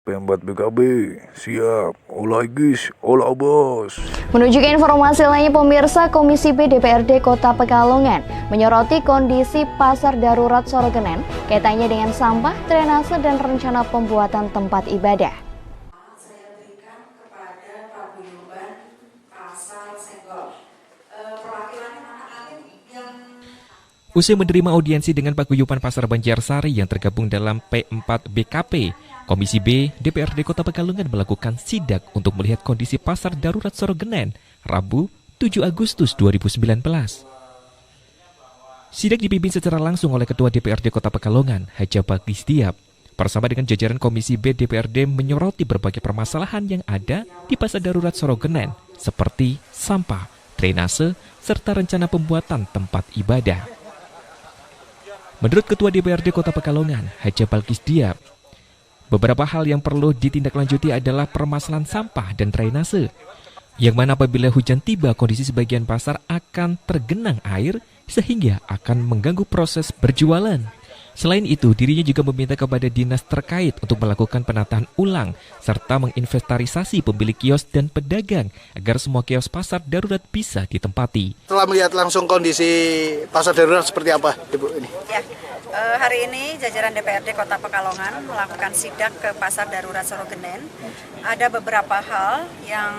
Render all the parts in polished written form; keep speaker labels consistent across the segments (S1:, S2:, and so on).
S1: P4 BKB, siap. Olah guys, olah bos.
S2: Menuju ke informasi lainnya, pemirsa, Komisi B DPRD Kota Pekalongan menyoroti kondisi pasar darurat Sorogenen kaitannya dengan sampah, drainase, dan rencana pembuatan tempat ibadah.
S3: Saya berikan kepada paguyuban pasar Senggol. Perwakilan anak-anak yang
S4: Usai menerima audiensi dengan paguyuban Pasar Banjarsari yang tergabung dalam P4 BKP, Komisi B DPRD Kota Pekalongan melakukan sidak untuk melihat kondisi pasar darurat Sorogenen, Rabu 7 Agustus 2019. Sidak dipimpin secara langsung oleh Ketua DPRD Kota Pekalongan, Haja Bagistiap. Bersama dengan jajaran Komisi B DPRD menyoroti berbagai permasalahan yang ada di pasar darurat Sorogenen, seperti sampah, drainase, serta rencana pembuatan tempat ibadah. Menurut Ketua DPRD Kota Pekalongan, Haja Bagistiap, beberapa hal yang perlu ditindaklanjuti adalah permasalahan sampah dan drainase, yang mana apabila hujan tiba kondisi sebagian pasar akan tergenang air sehingga akan mengganggu proses berjualan. Selain itu, dirinya juga meminta kepada dinas terkait untuk melakukan penataan ulang serta menginventarisasi pemilik kios dan pedagang agar semua kios pasar darurat bisa ditempati.
S5: Setelah melihat langsung kondisi pasar darurat seperti apa, Ibu ini?
S3: Ya, hari ini jajaran DPRD Kota Pekalongan melakukan sidak ke pasar darurat Sorogenen. Ada beberapa hal yang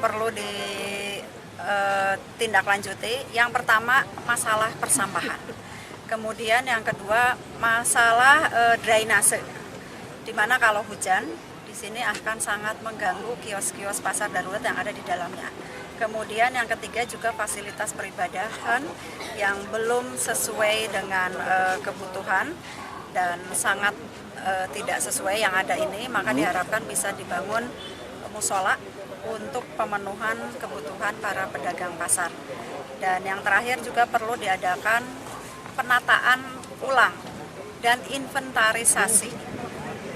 S3: perlu ditindaklanjuti. Yang pertama, masalah persampahan. Kemudian yang kedua, masalah drainase. Di mana kalau hujan, di sini akan sangat mengganggu kios-kios pasar darurat yang ada di dalamnya. Kemudian yang ketiga juga fasilitas peribadahan yang belum sesuai dengan kebutuhan dan sangat tidak sesuai yang ada ini, maka diharapkan bisa dibangun musola untuk pemenuhan kebutuhan para pedagang pasar. Dan yang terakhir juga perlu diadakan penataan ulang dan inventarisasi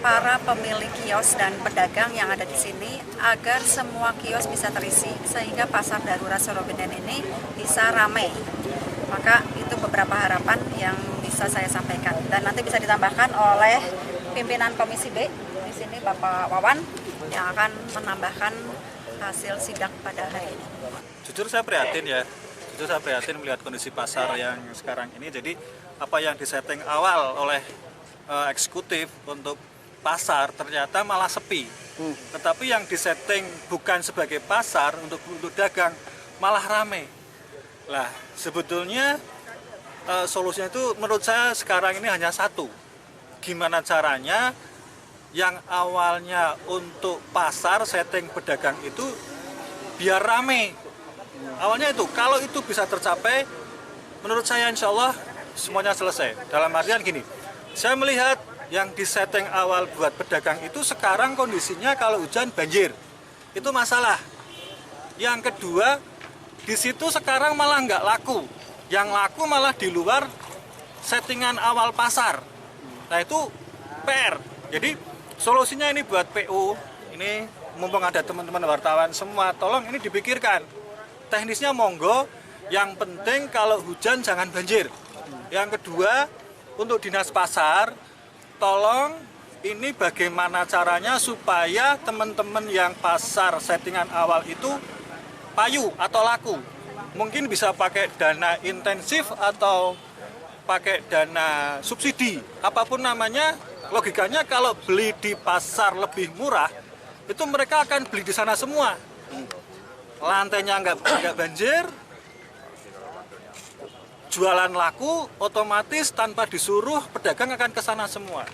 S3: para pemilik kios dan pedagang yang ada di sini agar semua kios bisa terisi sehingga pasar darurat Sorogenen ini bisa ramai. Maka itu beberapa harapan yang bisa saya sampaikan dan nanti bisa ditambahkan oleh pimpinan Komisi B di sini Bapak Wawan yang akan menambahkan hasil sidak pada hari ini.
S6: Jujur saya prihatin melihat kondisi pasar yang sekarang ini. Jadi apa yang disetting awal oleh eksekutif untuk pasar ternyata malah sepi. Tetapi yang disetting bukan sebagai pasar untuk dagang malah rame. Lah sebetulnya solusinya itu menurut saya sekarang ini hanya satu. Gimana caranya yang awalnya untuk pasar setting pedagang itu biar rame. Awalnya itu, kalau itu bisa tercapai, menurut saya insya Allah semuanya selesai. Dalam artian gini, saya melihat yang disetting awal buat pedagang itu sekarang kondisinya kalau hujan banjir, itu masalah. Yang kedua, di situ sekarang malah nggak laku. Yang laku malah di luar settingan awal pasar. Nah itu PR. Jadi solusinya ini buat PU, ini mumpung ada teman-teman wartawan semua, tolong ini dipikirkan. Teknisnya monggo, yang penting kalau hujan jangan banjir. Yang kedua, untuk dinas pasar, tolong ini bagaimana caranya supaya teman-teman yang pasar settingan awal itu payu atau laku. Mungkin bisa pakai dana intensif atau pakai dana subsidi, apapun namanya. Logikanya kalau beli di pasar lebih murah, itu mereka akan beli di sana semua. Lantainya nggak banjir, jualan laku, otomatis tanpa disuruh pedagang akan ke sana semua.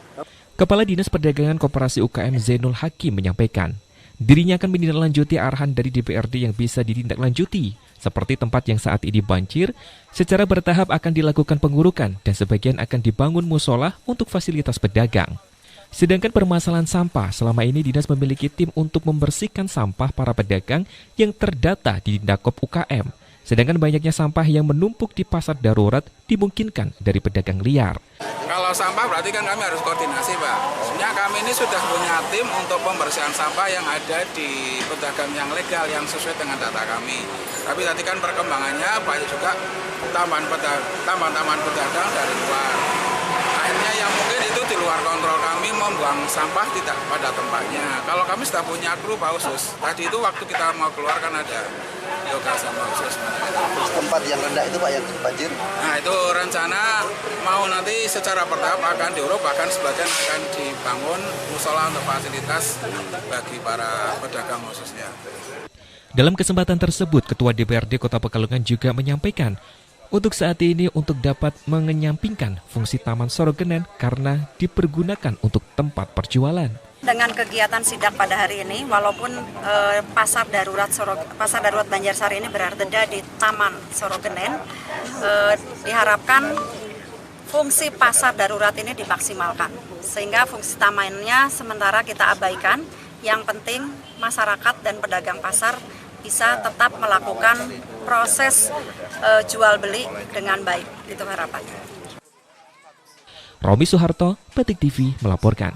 S4: Kepala Dinas Perdagangan Koperasi UKM Zainul Hakim menyampaikan, dirinya akan menindaklanjuti arahan dari DPRD yang bisa ditindaklanjuti, seperti tempat yang saat ini banjir, secara bertahap akan dilakukan pengurukan dan sebagian akan dibangun musola untuk fasilitas pedagang. Sedangkan permasalahan sampah, selama ini Dinas memiliki tim untuk membersihkan sampah para pedagang yang terdata di Dindakop UKM. Sedangkan banyaknya sampah yang menumpuk di pasar darurat dimungkinkan dari pedagang liar.
S7: Kalau sampah berarti kan kami harus koordinasi, Pak. Sebenarnya kami ini sudah punya tim untuk pembersihan sampah yang ada di pedagang yang legal, yang sesuai dengan data kami. Tapi tadi kan perkembangannya banyak juga taman-taman pedagang dari luar. Akhirnya yang mungkin itu di luar luar kontrol kami membuang sampah tidak pada tempatnya. Kalau kami sudah punya kru khusus, tadi itu waktu kita mau keluar kan ada yoga sama khusus.
S8: Tempat yang rendah itu Pak yang banjir?
S7: Nah itu rencana mau nanti secara bertahap akan diuruk, bahkan sebagian akan dibangun musola untuk fasilitas bagi para pedagang khususnya.
S4: Dalam kesempatan tersebut, Ketua DPRD Kota Pekalongan juga menyampaikan untuk saat ini untuk dapat mengenyampingkan fungsi Taman Sorogenen karena dipergunakan untuk tempat perjualan.
S3: Dengan kegiatan sidak pada hari ini, walaupun pasar darurat Banjarsari ini berada di Taman Sorogenen, diharapkan fungsi pasar darurat ini dimaksimalkan. Sehingga fungsi tamannya sementara kita abaikan, yang penting masyarakat dan pedagang pasar bisa tetap melakukan proses jual beli dengan baik. Itu harapannya.
S4: Romi Suharto, Batik TV melaporkan.